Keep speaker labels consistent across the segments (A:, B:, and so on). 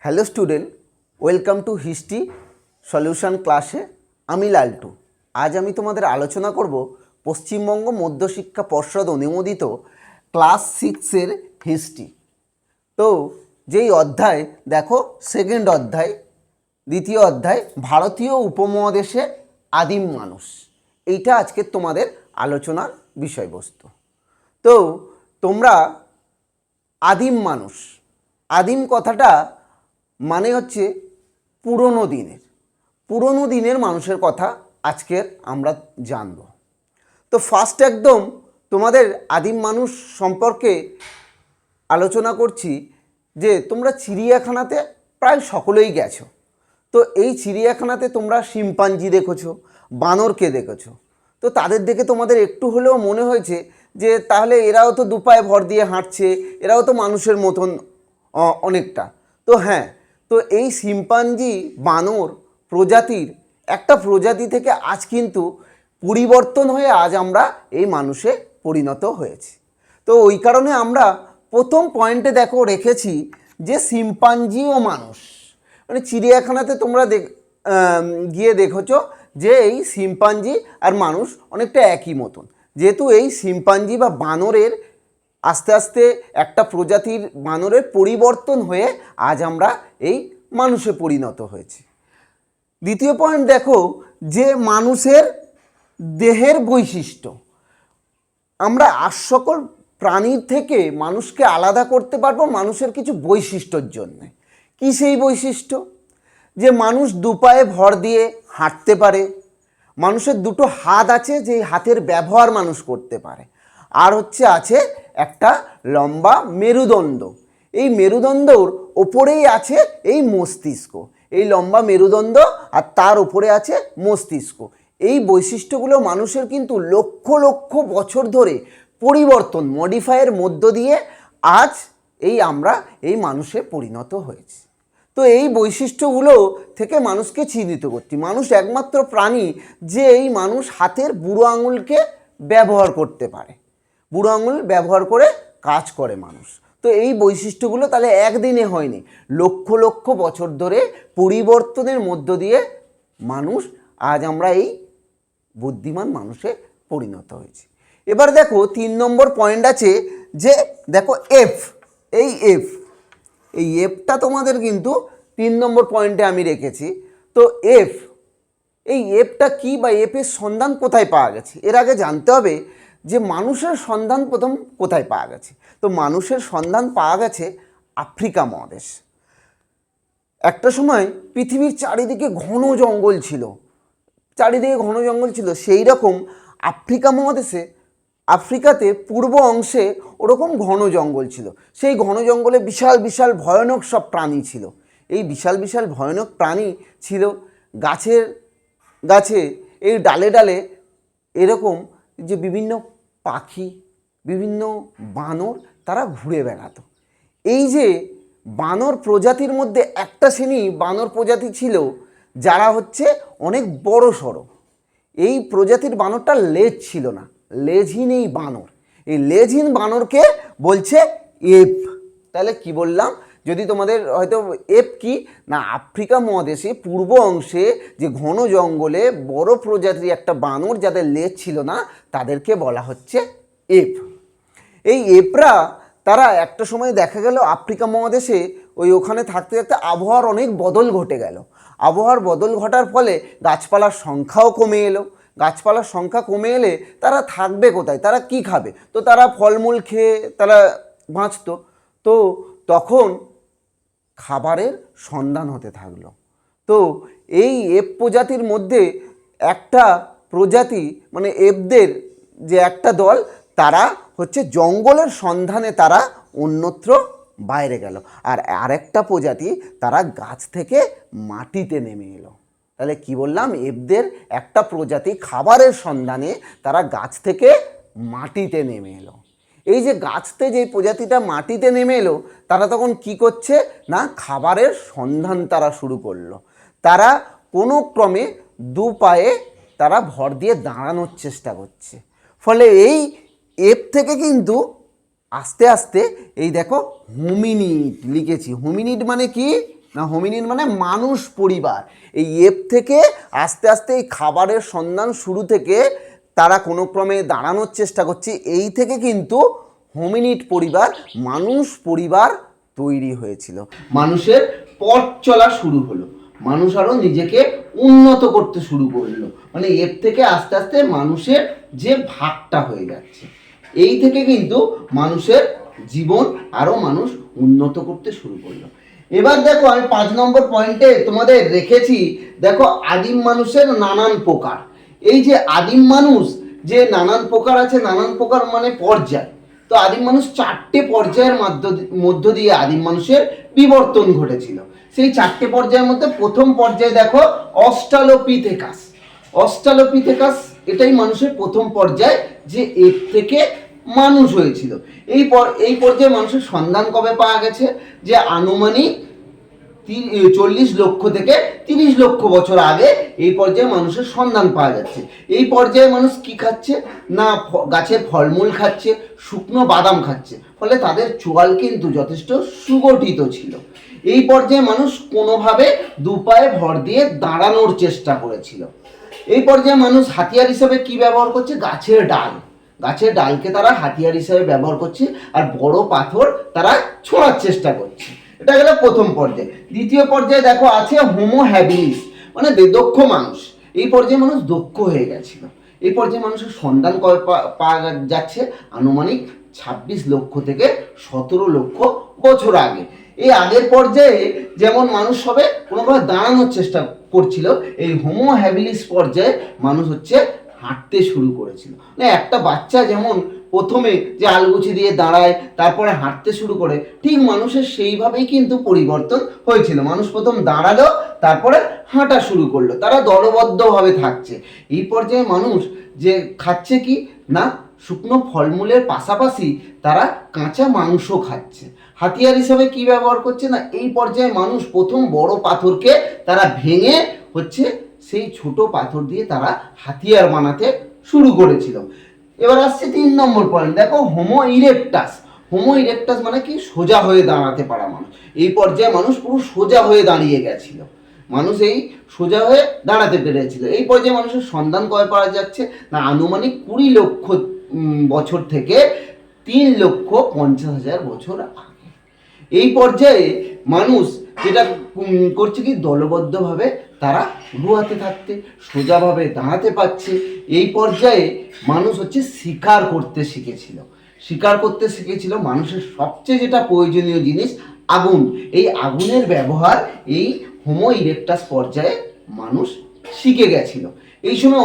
A: Hello student, welcome to history solution ক্লাসে। আমি লালটু। আজ আমি তোমাদের আলোচনা করব পশ্চিমবঙ্গ মধ্যশিক্ষা পর্ষদ অনুমোদিত ক্লাস 6-এর হিস্ট্রি। তো যেই অধ্যায় দেখো, সেকেন্ড অধ্যায়, দ্বিতীয় অধ্যায় ভারতীয় উপমহাদেশে আদিম মানুষ, এইটা আজকে তোমাদের আলোচনার বিষয়বস্তু। তো তোমরা আদিম মানুষ, আদিম কথাটা মানে হচ্ছে পুরনো দিনের মানুষের কথা আজকের আমরা জানব। তো ফার্স্ট একদম তোমাদের আদিম মানুষ সম্পর্কে আলোচনা করছি যে তোমরা চিড়িয়াখানাতে প্রায় সকলেই গেছো। তো এই চিড়িয়াখানাতে তোমরা শিম্পাঞ্জি দেখেছো, বানরকে দেখেছো। তো তাদের দেখে তোমাদের একটু হলেও মনে হয়েছে যে তাহলে এরাও তো দুপায়ে ভর দিয়ে হাঁটছে, এরাও তো মানুষের মতন অনেকটা। তো হ্যাঁ, তো এই শিম্পাঞ্জি বানর প্রজাতির একটা প্রজাতি থেকে আজ কিন্তু পরিবর্তন হয়ে আজ আমরা এই মানুষে পরিণত হয়েছি। তো ওই কারণে আমরা প্রথম পয়েন্টে দেখো রেখেছি যে শিম্পাঞ্জি ও মানুষ, মানে চিড়িয়াখানাতে তোমরা গিয়ে দেখেছো যে এই শিম্পাঞ্জি আর মানুষ অনেকটা একই মতন। যেহেতু এই শিম্পাঞ্জি বা বানরের আস্তে আস্তে একটা প্রজাতির বানরের পরিবর্তন হয়ে আজ আমরা এই মানুষে পরিণত হয়েছি। দ্বিতীয় পয়েন্ট দেখো যে মানুষের দেহের বৈশিষ্ট্য, আমরা আর সকল প্রাণীর থেকে মানুষকে আলাদা করতে পারবো মানুষের কিছু বৈশিষ্ট্যর জন্য। কি সেই বৈশিষ্ট্য? যে মানুষ দুপায়ে ভর দিয়ে হাঁটতে পারে, মানুষের দুটো হাত আছে, যে হাতের ব্যবহার মানুষ করতে পারে, আর আছে একটা লম্বা মেরুদণ্ড। এই মেরুদণ্ডর ওপরেই আছে এই মস্তিষ্ক, এই লম্বা মেরুদণ্ড আর তার উপরে আছে মস্তিষ্ক। এই বৈশিষ্ট্যগুলো মানুষের কিন্তু লক্ষ লক্ষ বছর ধরে পরিবর্তন, মডিফাইয়ের মধ্য দিয়ে আজ আমরা এই মানুষে পরিণত হয়েছি। তো এই বৈশিষ্ট্যগুলো থেকে মানুষকে চিহ্নিত করছি। মানুষ একমাত্র প্রাণী যে এই মানুষ হাতের বুড়ো আঙুলকে ব্যবহার করতে পারে, বুড়ো আঙুল ব্যবহার করে কাজ করে মানুষ। তো এই বৈশিষ্ট্যগুলো তাহলে একদিনে হয়নি, লক্ষ লক্ষ বছর ধরে পরিবর্তনের মধ্য দিয়ে মানুষ আজ আমরা এই বুদ্ধিমান মানুষে পরিণত হয়েছি। এবার দেখো 3 নম্বর পয়েন্ট আছে যে দেখো এই এফটা তোমাদের কিন্তু 3 নম্বর পয়েন্টে আমি রেখেছি। তো এই এফটা কি বা এফের সন্ধান কোথায় পাওয়া গেছে? এর আগে জানতে হবে যে মানুষের সন্ধান প্রথম কোথায় পাওয়া গেছে। তো মানুষের সন্ধান পাওয়া গেছে আফ্রিকা মহাদেশ। একটা সময় পৃথিবীর চারিদিকে ঘন জঙ্গল ছিল, সেই রকম আফ্রিকা মহাদেশে, আফ্রিকাতে পূর্ব অংশে ওরকম ঘন জঙ্গল ছিল। সেই ঘন জঙ্গলে বিশাল বিশাল ভয়ানক সব প্রাণী ছিল। এই বিশাল বিশাল ভয়ানক প্রাণী ছিল গাছে এই ডালে ডালে এরকম যে বিভিন্ন পাখি, বিভিন্ন বানর তারা ঘুরে বেড়াতো। এই যে বানর প্রজাতির মধ্যে একটা শ্রেণী বানর প্রজাতি ছিল যারা অনেক বড় সড়ো। এই প্রজাতির বানরটার লেজ ছিল না, লেজহীন এই বানর, এই লেজহীন বানরকে বলছে এপ। তাহলে কি বললাম? যদি তোমাদের হয়তো এপ কি না, আফ্রিকা মহাদেশে পূর্ব অংশে যে ঘন জঙ্গলে বড় প্রজাতির একটা বানর যাদের লেজ ছিল না তাদেরকে বলা হচ্ছে এপ। এই এপরা তারা একটা সময় দেখা গেল আফ্রিকা মহাদেশে ওখানে থাকতে থাকতে আবহাওয়ার অনেক বদল ঘটে গেল। আবহাওয়ার বদল ঘটার ফলে গাছপালার সংখ্যাও কমে এলো। গাছপালার সংখ্যা কমে এলে তারা থাকবে কোথায়, তারা কি খাবে? তো তারা ফলমূল খেয়ে তারা বাঁচত। তো তখন খাবারের সন্ধান হতে থাকলো। তো এই এপ প্রজাতির মধ্যে একটা প্রজাতি, মানে এপদের যে একটা দল, তারা জঙ্গলের সন্ধানে তারা অন্যত্র বাইরে গেল, আর আরেকটা প্রজাতি তারা গাছ থেকে মাটিতে নেমে এলো। তাহলে কি বললাম? এপদের একটা প্রজাতি খাবারের সন্ধানে তারা গাছ থেকে মাটিতে নেমে এলো। এই যে গাছতে যে প্রজাতিটা মাটিতে নেমে এলো, তারা তখন কি করছে না, খাবারের সন্ধান তারা শুরু করলো। তারা কোনো ক্রমে দু পায়ে তারা ভর দিয়ে দাঁড়ানোর চেষ্টা করছে। ফলে এই এপ থেকে কিন্তু আস্তে আস্তে এই দেখো হোমিনিড লিখেছি। হোমিনিড মানে কি না, হোমিনিড মানে মানুষ পরিবার। এই এপ থেকে আস্তে আস্তে এই খাবারের সন্ধান শুরু থেকে তারা কোনো ক্রমে দাঁড়ানোর চেষ্টা করছে, এই থেকে কিন্তু হোমিনিড পরিবার, মানুষ পরিবার তৈরি হয়েছিল। মানুষের পথ চলা শুরু হলো, মানুষ আরও নিজেকে উন্নত করতে শুরু করলো, মানে এর থেকে আস্তে আস্তে মানুষের যে ভাগটা হয়ে যাচ্ছে, এই থেকে কিন্তু মানুষের জীবন আরও মানুষ উন্নত করতে শুরু করলো। এবার দেখো আমি 5 নম্বর পয়েন্টে তোমাদের রেখেছি, দেখো আদিম মানুষের নানান প্রকার। এই যে আদিম মানুষ যে নানান প্রকার আছে, নানান প্রকার মানে পর্যায়। তো আদিম মানুষ 4টে পর্যায়ের মধ্য দিয়ে আদিম মানুষের বিবর্তন ঘটেছিল। সেই 4টে পর্যায়ের মধ্যে প্রথম পর্যায়ে দেখো অস্ট্রালোপিথেকাস। অস্ট্রালোপিথেকাস এটাই মানুষের প্রথম পর্যায়, যে এর থেকে মানুষ হয়েছিল। এই পর্যায়ে মানুষের সন্ধান কবে পাওয়া গেছে, যে আনুমানিক 40 লক্ষ থেকে 30 লক্ষ বছর আগে এই পর্যায়ে মানুষের সন্ধান পাওয়া যাচ্ছে। এই পর্যায়ে মানুষ কি খাচ্ছে না, গাছের ফলমূল খাচ্ছে, শুকনো বাদাম খাচ্ছে, ফলে তাদের চোয়াল কিন্তু যথেষ্ট সুগঠিত ছিল। এই পর্যায়ে মানুষ কোনোভাবে দুপায়ে ভর দিয়ে দাঁড়ানোর চেষ্টা করেছিল। এই পর্যায়ে মানুষ হাতিয়ার হিসেবে কি ব্যবহার করছে, গাছের ডাল। গাছের ডালকে তারা হাতিয়ার হিসেবে ব্যবহার করছে, আর বড় পাথর তারা ছোঁড়ার চেষ্টা করছে। এটা গেল প্রথম পর্যায়ে। দ্বিতীয় পর্যায়ে দেখো আছে হোমো হ্যাবিলিস, মানে দক্ষ মানুষ। এই পর্যায়ে মানুষ দক্ষ হয়ে গেছিল। এই পর্যায়ে মানুষের সন্ধান পাওয়া যাচ্ছে আনুমানিক 26 লক্ষ থেকে 17 লক্ষ বছর আগে। এই আগের পর্যায়ে যেমন মানুষ সবে কোনোভাবে দাঁড়ানোর চেষ্টা করছিল, এই হোমো হ্যাবিলিস পর্যায়ে মানুষ হচ্ছে হাঁটতে শুরু করেছিল। মানে একটা বাচ্চা যেমন প্রথমে যে আলগুছি দিয়ে দাঁড়ায়, তারপরে হাঁটতে শুরু করে, ঠিক মানুষের সেইভাবেই কিন্তু পরিবর্তন হয়েছিল। মানুষ প্রথম দাঁড়ালো, তারপরে হাঁটা শুরু করলো, তারা দলবদ্ধভাবে থাকছে। এই পর্যায়ে মানুষ যে খাচ্ছে কি না, শুকনো ফলমূলের পাশাপাশি তারা কাঁচা মাংস খাচ্ছে। হাতিয়ার হিসাবে কি ব্যবহার করছে না, এই পর্যায়ে মানুষ প্রথম বড় পাথরকে তারা ভেঙে হচ্ছে সেই ছোট পাথর দিয়ে তারা হাতিয়ার বানাতে শুরু করেছিল। এবার আসছে 3 নম্বর পয়েন্ট, দেখো হোমো ইরেক্টাস। হোমো ইরেক্টাস মানে কি, সোজা হয়ে দাঁড়াতে পারা মানুষ। এই পর্যায়ে মানুষ পুরো সোজা হয়ে দাঁড়িয়ে গেছিল, মানুষ এই সোজা হয়ে দাঁড়াতে পেরেছিল। এই পর্যায়ে মানুষের সন্ধান কবে পাওয়া যাচ্ছে না, আনুমানিক 20 লক্ষ বছর থেকে 3,50,000 বছর আগে। এই পর্যায়ে মানুষ যেটা করছে কি, দলবদ্ধভাবে তারা গুহাতে থাকতে, সোজাভাবে দাঁড়াতে পারছে। এই পর্যায়ে মানুষ হচ্ছে শিকার করতে শিখেছিল। শিকার করতে শিখেছিল মানুষের সবচেয়ে যেটা প্রয়োজনীয় জিনিস, আগুন। এই আগুনের ব্যবহার এই হোমো ইরেক্টাস পর্যায়ে মানুষ শিখে গেছিল। এই সময়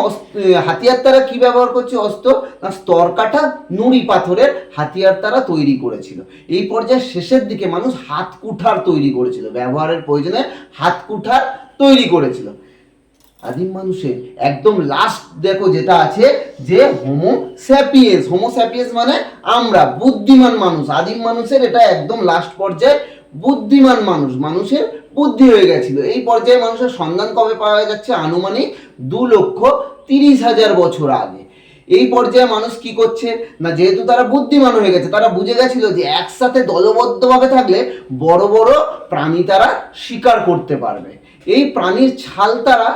A: হাতিয়ার তারা কি ব্যবহার করছে, অস্ত্র না, স্তর কাটা নুড়ি পাথরের হাতিয়ার তারা তৈরি করেছিল। এই পর্যায়ে শেষের দিকে মানুষ হাত কুঠার তৈরি করেছিল, ব্যবহারের প্রয়োজনে হাত কুঠার তৈরি করেছিল। আদিম মানুষের একদম লাস্ট দেখো যেটা আছে, যে হোমো স্যাপিয়েন্স। হোমো স্যাপিয়েন্স মানে আমরা, বুদ্ধিমান মানুষ। আদিম মানুষের এটা একদম লাস্ট পর্যায়ে, বুদ্ধিমান মানুষ, মানুষের বুদ্ধি হয়ে গেছিল। এই পর্যায়ে মানুষের সন্ধান কবে পাওয়া যাচ্ছে, আনুমানিক 2,30,000 বছর আগে। এই পর্যায়ে মানুষ কি করছে না, যেহেতু তারা বুদ্ধিমান হয়ে গেছে, তারা বুঝে গেছিল যে একসাথে দলবদ্ধভাবে থাকলে বড় বড় প্রাণী তারা শিকার করতে পারবে। এই প্রাণীর ছাল তারা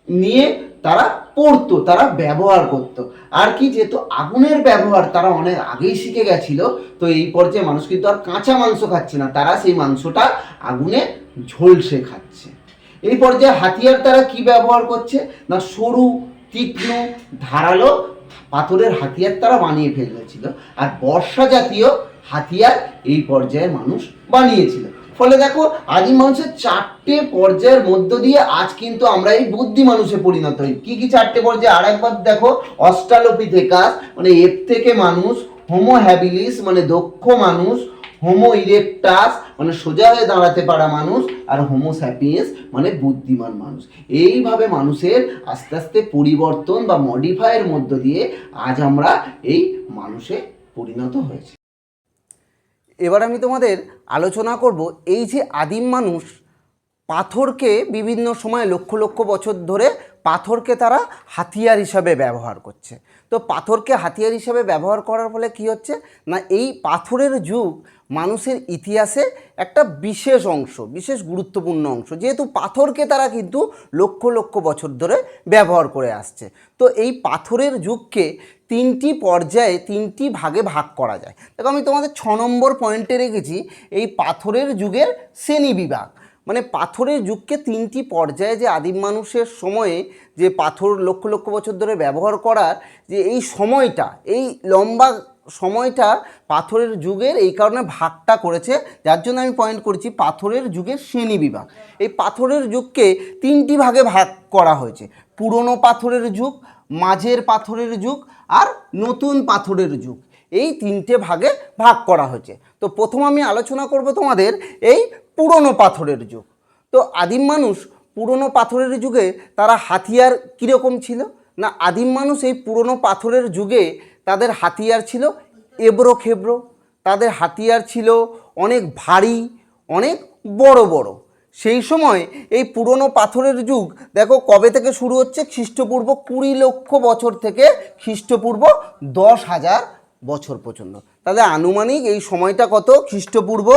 A: নিয়ে তারা পড়তো, তারা ব্যবহার করত। আর কি, যেহেতু আগুনের ব্যবহার তারা অনেক আগেই শিখে গেছিল, তো এই পর্যায়ে মানুষ কিন্তু আর কাঁচা মাংস খাচ্ছে না, তারা সেই মাংসটা আগুনে ঝলসে খাচ্ছে। এই পর্যায়ে হাতিয়ার তারা কি ব্যবহার করছে না, সরু তীক্ষ্ণ ধারালো পাথরের হাতিয়ার তারা বানিয়ে ফেলেছিল, আর বর্ষা জাতীয় হাতিয়ার এই পর্যায়ে মানুষ বানিয়েছিল। ফলে দেখো আদিম মানুষের 4টে পর্যায়ের মধ্য দিয়ে আজ কিন্তু আমরা এই বুদ্ধি মানুষে পরিণত হই। কি কি 4টে পর্যায়ে আরেকবার দেখো, অস্ট্রালোপিথেকাস মানে এর থেকে মানুষ, হোমো হ্যাবিলিস মানে দক্ষ মানুষ, হোমো ইরেক্টাস মানে সোজা হয়ে দাঁড়াতে পারা মানুষ, আর হোমো স্যাপিয়েন্স মানে বুদ্ধিমান মানুষ। এইভাবে মানুষের আস্তে আস্তে পরিবর্তন বা মডিফাইয়ের মধ্য দিয়ে আজ আমরা এই মানুষে পরিণত হয়েছি। এবার আমি তোমাদের আলোচনা করব, এই যে আদিম মানুষ পাথরকে বিভিন্ন সময় লক্ষ লক্ষ বছর ধরে পাথরকে তারা হাতিয়ার হিসাবে ব্যবহার করছে। তো পাথরকে হাতিয়ার হিসাবে ব্যবহার করার ফলে কি হচ্ছে না, এই পাথরের যুগ মানুষের ইতিহাসে একটা বিশেষ অংশ, বিশেষ গুরুত্বপূর্ণ অংশ, যেহেতু পাথরকে তারা কিন্তু লক্ষ লক্ষ বছর ধরে ব্যবহার করে আসছে। তো এই পাথরের যুগকে তিনটি পর্যায়ে, তিনটি ভাগে ভাগ করা যায়। দেখো আমি তোমাদের 6 নম্বর পয়েন্টে রেখেছি এই পাথরের যুগের শ্রেণী বিভাগ। মানে পাথরের যুগকে তিনটি পর্যায়ে, যে আদিম মানুষের সময়ে যে পাথর লক্ষ লক্ষ বছর ধরে ব্যবহার করার যে এই সময়টা, এই লম্বা সময়টা পাথরের যুগের এই কারণে ভাগটা করেছে, যার জন্য আমি পয়েন্ট করেছি পাথরের যুগের শ্রেণী বিভাগ। এই পাথরের যুগকে তিনটি ভাগে ভাগ করা হয়েছে: পুরনো পাথরের যুগ, মাঝের পাথরের যুগ আর নতুন পাথরের যুগ। এই তিনটে ভাগে ভাগ করা হয়েছে। তো প্রথম আমি আলোচনা করব তোমাদের এই পুরনো পাথরের যুগ। তো আদিম মানুষ পুরনো পাথরের যুগে তারা হাতিয়ার কীরকম ছিল না, আদিম মানুষ এই পুরনো পাথরের যুগে তাদের হাতিয়ার ছিল এবড়ো খেবড়ো, তাদের হাতিয়ার ছিল অনেক ভারী, অনেক বড় বড়। সেই সময় এই পুরনো পাথরের যুগ দেখো কবে থেকে শুরু হচ্ছে, খ্রিস্টপূর্ব 20 লক্ষ বছর থেকে খ্রিস্টপূর্ব 10,000 বছর পর্যন্ত। তাহলে আনুমানিক এই সময়টা কত, খ্রিস্টপূর্ব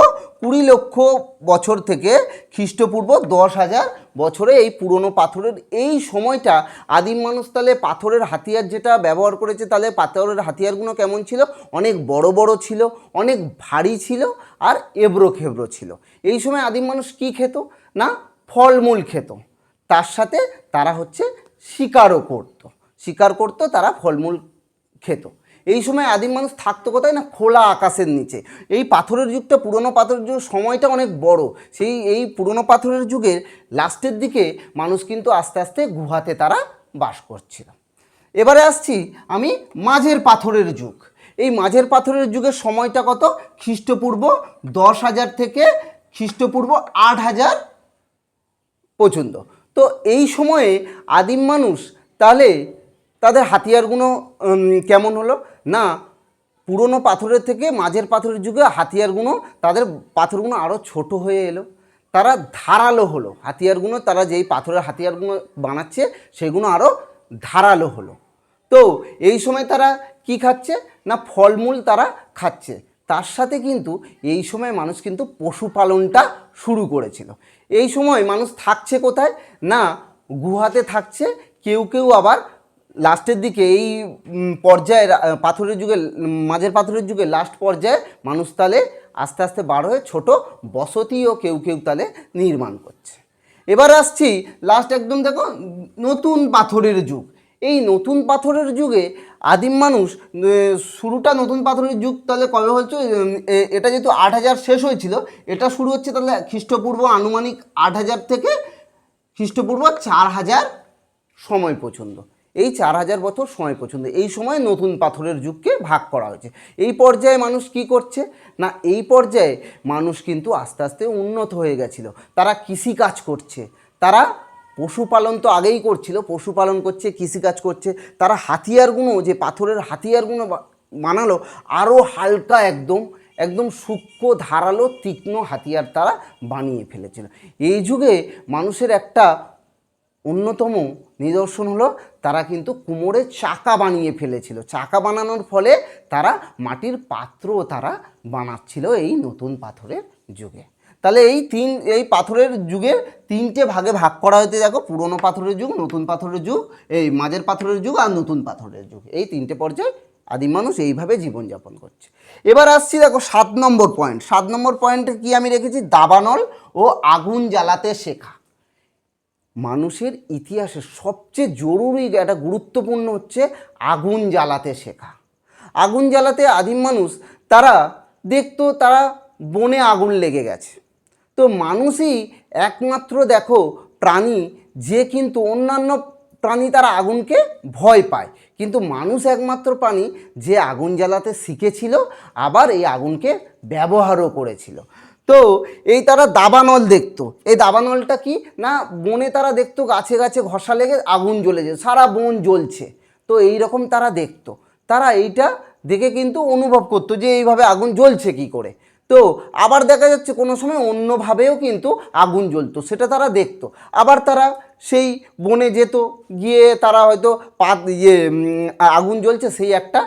A: 20 লক্ষ বছর থেকে খ্রিস্টপূর্ব 10,000 বছরে এই পুরনো পাথরের এই সময়টা আদিম মানুষ তাহলে পাথরের হাতিয়ার যেটা ব্যবহার করেছে, তাহলে পাথরের হাতিয়ারগুলো কেমন ছিল, অনেক বড় বড় ছিল, অনেক ভারী ছিল আর এবড়ো খেবড়ো ছিল। এই সময় আদিম মানুষ কি খেত না, ফলমূল খেত, তার সাথে তারা হচ্ছে শিকারও করতো, তারা ফলমূল খেত। এই সময় আদিম মানুষ থাকতো কোথায় না, খোলা আকাশের নিচে। এই পাথরের যুগটা, পুরনো পাথরের যুগ সময়টা অনেক বড়। এই পুরনো পাথরের যুগের লাস্টের দিকে মানুষ কিন্তু আস্তে আস্তে গুহাতে তারা বাস করছিল। এবারে আসছি আমি মাঝের পাথরের যুগ। এই মাঝের পাথরের যুগের সময়টা কত, খ্রিস্টপূর্ব 10,000 থেকে খ্রিস্টপূর্ব 8,000 পর্যন্ত। তো এই সময়ে আদিম মানুষ তাহলে তাদের হাতিয়ারগুলো কেমন হলো না, পুরনো পাথরের থেকে মাঝের পাথরের যুগে হাতিয়ারগুলো, তাদের পাথরগুলো আরও ছোট হয়ে এলো, তারা ধারালো হলো হাতিয়ারগুলো, তারা যেই পাথরের হাতিয়ারগুলো বানাচ্ছে সেগুলো আরও ধারালো হলো। তো এই সময় তারা কি খাচ্ছে না, ফলমূল তারা খাচ্ছে। তার সাথে কিন্তু এই সময় মানুষ কিন্তু পশুপালনটা শুরু করেছিল। এই সময় মানুষ থাকছে কোথায় না, গুহাতে থাকছে। কেউ কেউ আবার লাস্টের দিকে এই পর্যায়ে পাথরের যুগে, মাঝের পাথরের যুগে লাস্ট পর্যায়ে মানুষ তাহলে আস্তে আস্তে বার হয়ে ছোট বসতিও কেউ কেউ তাহলে নির্মাণ করছে। এবার আসছি লাস্ট একদম দেখো নতুন পাথরের যুগ। এই নতুন পাথরের যুগে আদিম মানুষ শুরুটা, নতুন পাথরের যুগ তাহলে কবে হচ্ছে, এটা যেহেতু 8,000 শেষ হয়েছিল, এটা শুরু হচ্ছে তাহলে খ্রিস্টপূর্ব আনুমানিক 8,000 থেকে খ্রিস্টপূর্ব 4,000 সময় পর্যন্ত। এই 4,000 বছর সময় পর্যন্ত এই সময় নতুন পাথরের যুগকে ভাগ করা হয়েছে। এই পর্যায়ে মানুষ কি করছে না, এই পর্যায়ে মানুষ কিন্তু আস্তে আস্তে উন্নত হয়ে গেছিল। তারা কৃষিকাজ করছে, তারা পশুপালন তো আগেই করছিল, পশুপালন করছে, কৃষিকাজ করছে। তারা হাতিয়ারগুলো, যে পাথরের হাতিয়ারগুলো বানালো, আরও হালকা, একদম সূক্ষ্ম, ধারালো, তীক্ষ্ণ হাতিয়ার তারা বানিয়ে ফেলেছিল। এই যুগে মানুষের একটা অন্যতম নিদর্শন হলো তারা কিন্তু কুমোরের চাকা বানিয়ে ফেলেছিল। চাকা বানানোর ফলে তারা মাটির পাত্রও তারা বানাচ্ছিল এই নতুন পাথরের যুগে। তাহলে এই পাথরের যুগের তিনটে ভাগে ভাগ করা হয়েছে। দেখো, পুরনো পাথরের যুগ, নতুন পাথরের যুগ, এই মাঝের পাথরের যুগ আর নতুন পাথরের যুগ। এই তিনটে পর্যায়ে আদিম মানুষ এইভাবে জীবনযাপন করছে। এবার আসছি দেখো 7 নম্বর পয়েন্ট। 7 নম্বর পয়েন্টে কি আমি রেখেছি, দাবানল ও আগুন জ্বালাতে শেখা। মানুষের ইতিহাসে সবচেয়ে জরুরি একটা গুরুত্বপূর্ণ হচ্ছে আগুন জ্বালাতে শেখা। আগুন জ্বালাতে আদিম মানুষ তারা দেখতো, তারা বনে আগুন লেগে গেছে। তো মানুষই একমাত্র দেখো প্রাণী যে কিন্তু অন্যান্য প্রাণী তারা আগুনকে ভয় পায়, কিন্তু মানুষ একমাত্র প্রাণী যে আগুন জ্বালাতে শিখেছিল, আবার এই আগুনকে ব্যবহারও করেছিল। তো এই তারা দাবানল দেখতো। এই দাবানলটা কি না, বনে তারা দেখতো গাছে গাছে ঘষা লেগে আগুন জ্বলেছে, সারা বন জ্বলছে। তো এই রকম তারা দেখতো, তারা এইটা দেখে কিন্তু অনুভব করতো যে এইভাবে আগুন জ্বলছে কি করে। তো আবার দেখা যাচ্ছে কোনো সময় অন্যভাবেও কিন্তু আগুন জ্বলতো, সেটা তারা দেখতো। আবার তারা সেই বনে যেত, গিয়ে তারা হয়তো আগুন জ্বলছে সেই একটা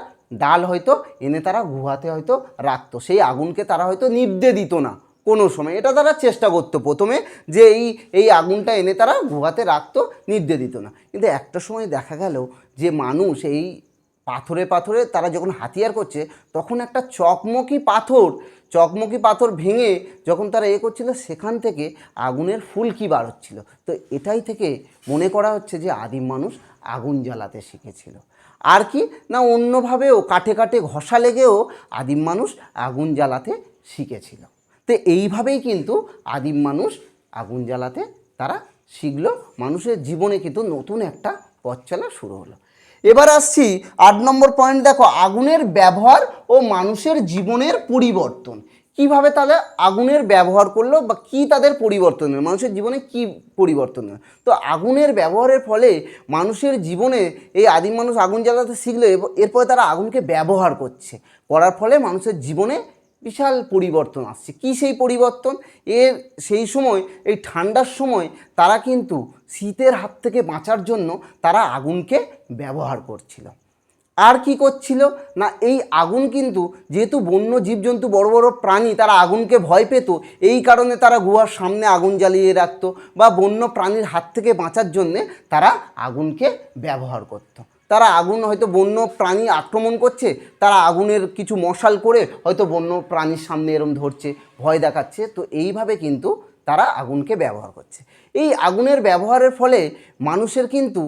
A: ডাল হয়তো এনে তারা গুহাতে হয়তো রাখতো, সেই আগুনকে তারা হয়তো নিভতে দিত না কোনো সময়। এটা তারা চেষ্টা করতো প্রথমে যে এই আগুনটা এনে তারা গুহাতে রাখতো, নিভতে দিত না। কিন্তু একটা সময় দেখা গেল যে মানুষ এই পাথরে পাথরে তারা যখন হাতিয়ার করছে, তখন একটা চকমকি পাথর ভেঙে যখন তারা করছিল, সেখান থেকে আগুনের ফুলকি বার হচ্ছিল। তো এটাই থেকে মনে করা হচ্ছে যে আদিম মানুষ আগুন জ্বালাতে শিখেছিল। আর কি না, অন্যভাবেও কাঠে কাঠে ঘষা লেগেও আদিম মানুষ আগুন জ্বালাতে শিখেছিল। তো এইভাবেই কিন্তু আদিম মানুষ আগুন জ্বালাতে তারা শিখলো। মানুষের জীবনে কিন্তু নতুন একটা পথ চলা শুরু হলো। এবার আসছি 8 নম্বর পয়েন্ট। দেখো, আগুনের ব্যবহার ও মানুষের জীবনের পরিবর্তন। কিভাবে তাদের আগুনের ব্যবহার করলো বা কি তাদের পরিবর্তন হলো, মানুষের জীবনে কি পরিবর্তন হলো। তো আগুনের ব্যবহারের ফলে মানুষের জীবনে এই আদিম মানুষ আগুন জ্বালাতে শিখলো, এরপরে তারা আগুনকে ব্যবহার করার ফলে মানুষের জীবনে বিশাল পরিবর্তন আসছে। কি সেই পরিবর্তন? সেই সময় এই ঠান্ডার সময় তারা কিন্তু শীতের হাত থেকে বাঁচার জন্য তারা আগুনকে ব্যবহার করছিল। আর কি করছিল না, এই আগুন কিন্তু যেহেতু বন্য জীবজন্তু বড় বড় প্রাণী তারা আগুনকে ভয় পেত, এই কারণে তারা গুহার সামনে আগুন জ্বালিয়ে রাখতো, বা বন্য প্রাণীর হাত থেকে বাঁচার জন্যে তারা আগুনকে ব্যবহার করতো। তারা আগুন হয়তো বন্য প্রাণী আক্রমণ করছে, তারা আগুনের কিছু মশাল করে হয়তো বন্য প্রাণীর সামনে এরম ধরছে, ভয় দেখাচ্ছে। তো এইভাবে কিন্তু তারা আগুনকে ব্যবহার করছে। এই আগুনের ব্যবহারের ফলে মানুষের কিন্তু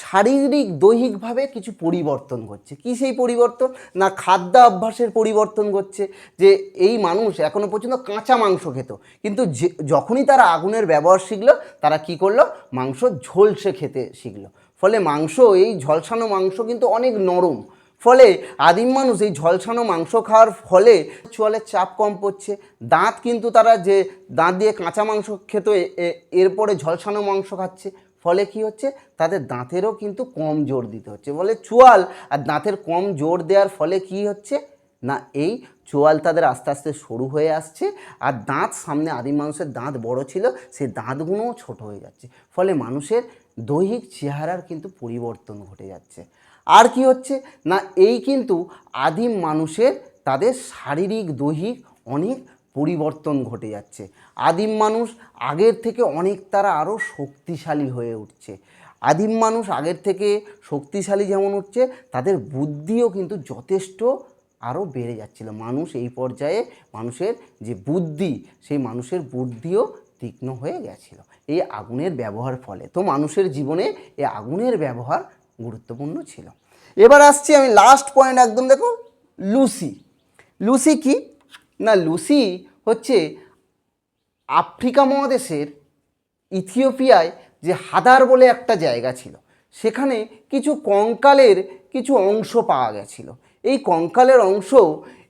A: শারীরিক দৈহিকভাবে কিছু পরিবর্তন ঘটছে। কি সেই পরিবর্তন? না, খাদ্য অভ্যাসের পরিবর্তন ঘটছে। যে এই মানুষ এখনো পর্যন্ত কাঁচা মাংস খেত, কিন্তু যখনই তারা আগুনের ব্যবহার শিখলো, তারা কি করলো, মাংস ঝলসে খেতে শিখলো। ফলে এই ঝলসানো মাংস কিন্তু অনেক নরম। ফলে আদিম মানুষ এই ঝলসানো মাংস খাওয়ার ফলে চোয়ালের চাপ কম পড়ছে। দাঁত কিন্তু তারা যে দাঁত দিয়ে কাঁচা মাংস খেত, এরপরে ঝলসানো মাংস খাচ্ছে, ফলে কি হচ্ছে, তাদের দাঁতেরও কিন্তু কম জোর দিতে হচ্ছে। বলে চোয়াল আর দাঁতের কম জোর দেওয়ার ফলে কি হচ্ছে না, এই চোয়াল তাদের আস্তে আস্তে সরু হয়ে আসছে, আর দাঁত, সামনে আদিম মানুষের দাঁত বড় ছিল, সেই দাঁতগুলোও ছোট হয়ে যাচ্ছে। ফলে মানুষের দৈহিক চেহারার কিন্তু পরিবর্তন ঘটে যাচ্ছে। আর কি হচ্ছে না, এই কিন্তু আদিম মানুষের তাদের শারীরিক দৈহিক অনেক পরিবর্তন ঘটে যাচ্ছে। আদিম মানুষ আগের থেকে অনেক তারা আরও শক্তিশালী হয়ে উঠছে। আদিম মানুষ আগের থেকে শক্তিশালী যেমন হচ্ছে, তাদের বুদ্ধিও কিন্তু যথেষ্ট আরও বেড়ে যাচ্ছিল। মানুষ এই পর্যায়ে মানুষের যে বুদ্ধি, সেই মানুষের বুদ্ধিও তীক্ষ্ণ হয়ে গেছিল এই আগুনের ব্যবহার ফলে। তো মানুষের জীবনে এই আগুনের ব্যবহার গুরুত্বপূর্ণ ছিল। এবার আসছি আমি লাস্ট পয়েন্ট একদম। দেখো, লুসি কি না, লুসি হচ্ছে আফ্রিকা মহাদেশের ইথিওপিয়ায় যে হাদার বলে একটা জায়গা ছিল, সেখানে কিছু কঙ্কালের কিছু অংশ পাওয়া গেছিল। এই কঙ্কালের অংশ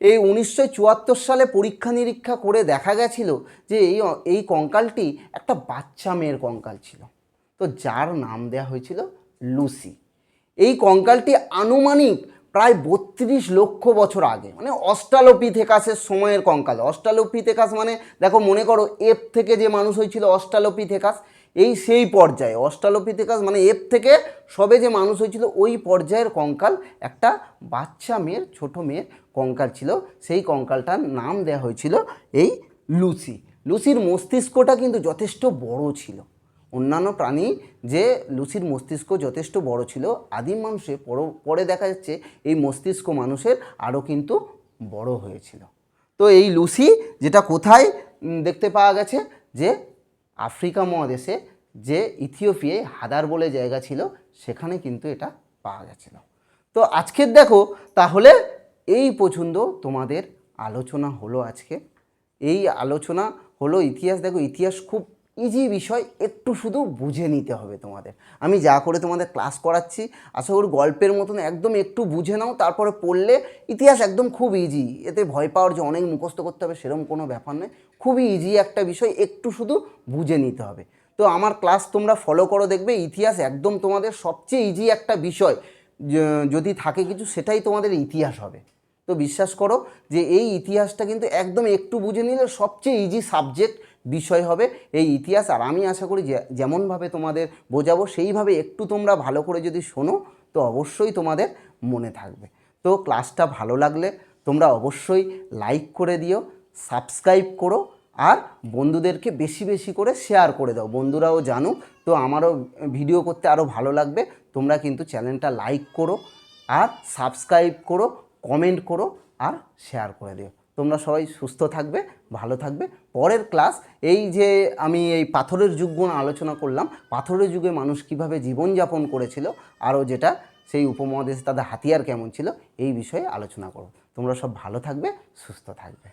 A: এই 1974 সালে পরীক্ষা নিরীক্ষা করে দেখা গেছিল যে এই কঙ্কালটি একটা বাচ্চা মেয়ের কঙ্কাল ছিল, তো যার নাম দেওয়া হয়েছিল লুসি। এই কঙ্কালটি আনুমানিক প্রায় 32 লক্ষ বছর আগে, মানে অস্ট্রালোপিথেকাসের সময়ের কঙ্কাল। অস্ট্রালোপিথেকাস মানে দেখো, মনে করো এফ থেকে যে মানুষ হয়েছিল অস্ট্রালোপিথেকাস, সেই পর্যায়ে অস্ট্রালোপিথেকাস মানে এফ থেকে সবে যে মানুষ হয়েছিল, ওই পর্যায়ের কঙ্কাল একটা বাচ্চা মেয়ের, ছোট মেয়ের কঙ্কাল ছিল। সেই কঙ্কালটার নাম দেওয়া হয়েছিল এই লুসি। লুসির মস্তিষ্কটা কিন্তু যথেষ্ট বড় ছিল। অন্যান্য প্রাণী যে লুসির মস্তিষ্ক যথেষ্ট বড় ছিল, আদিম মানুষের পরে দেখা যাচ্ছে এই মস্তিষ্ক মানুষের আরও কিন্তু বড় হয়েছিল। তো এই লুসি যেটা কোথায় দেখতে পাওয়া গেছে, যে আফ্রিকা মহাদেশে যে ইথিওপিয়ায় হাদার বলে জায়গা ছিল, সেখানে কিন্তু এটা পাওয়া গেছিল। তো আজকের দেখো, তাহলে এই পর্যন্ত তোমাদের আলোচনা হলো। আজকে এই আলোচনা হলো ইতিহাস। দেখো, ইতিহাস খুব ইজি বিষয়, একটু শুধু বুঝে নিতে হবে তোমাদের। আমি যা করে তোমাদের ক্লাস করাচ্ছি, আশা করি গল্পের মতন একদম একটু বুঝে নাও, তারপরে পড়লে ইতিহাস একদম খুব ইজি। এতে ভয় পাওয়ার যে অনেক মুখস্থ করতে হবে সেরকম কোনো ব্যাপার নয়, খুবই ইজি একটা বিষয়, একটু শুধু বুঝে নিতে হবে। তো আমার ক্লাস তোমরা ফলো করো, দেখবে ইতিহাস একদম তোমাদের সবচেয়ে ইজি একটা বিষয় যদি থাকে কিছু, সেটাই তোমাদের ইতিহাস হবে। তো বিশ্বাস করো যে এই ইতিহাসটা কিন্তু একদম একটু বুঝে নিলে সবচেয়ে ইজি সাবজেক্ট বিষয় হবে এই ইতিহাস। আর আমি আশা করি যে যেমনভাবে তোমাদের বোঝাবো সেইভাবে একটু তোমরা ভালো করে যদি শোনো তো অবশ্যই তোমাদের মনে থাকবে। তো ক্লাসটা ভালো লাগলে তোমরা অবশ্যই লাইক করে দিও, সাবস্ক্রাইব করো, আর বন্ধুদেরকে বেশি বেশি করে শেয়ার করে দাও, বন্ধুরাও জানুক। তো আমারও ভিডিও করতে আরও ভালো লাগবে। তোমরা কিন্তু চ্যানেলটা লাইক করো আর সাবস্ক্রাইব করো, কমেন্ট করো আর শেয়ার করে দিও। তোমরা সবাই সুস্থ থাকবে, ভালো থাকবে। পরের ক্লাস এই যে আমি এই পাথরের যুগ আলোচনা করলাম, পাথরের যুগে মানুষ কীভাবে জীবনযাপন করেছিল, আরও যেটা সেই উপমহাদেশে তাদের হাতিয়ার কেমন ছিল, এই বিষয়ে আলোচনা করো। তোমরা সব ভালো থাকবে, সুস্থ থাকবে।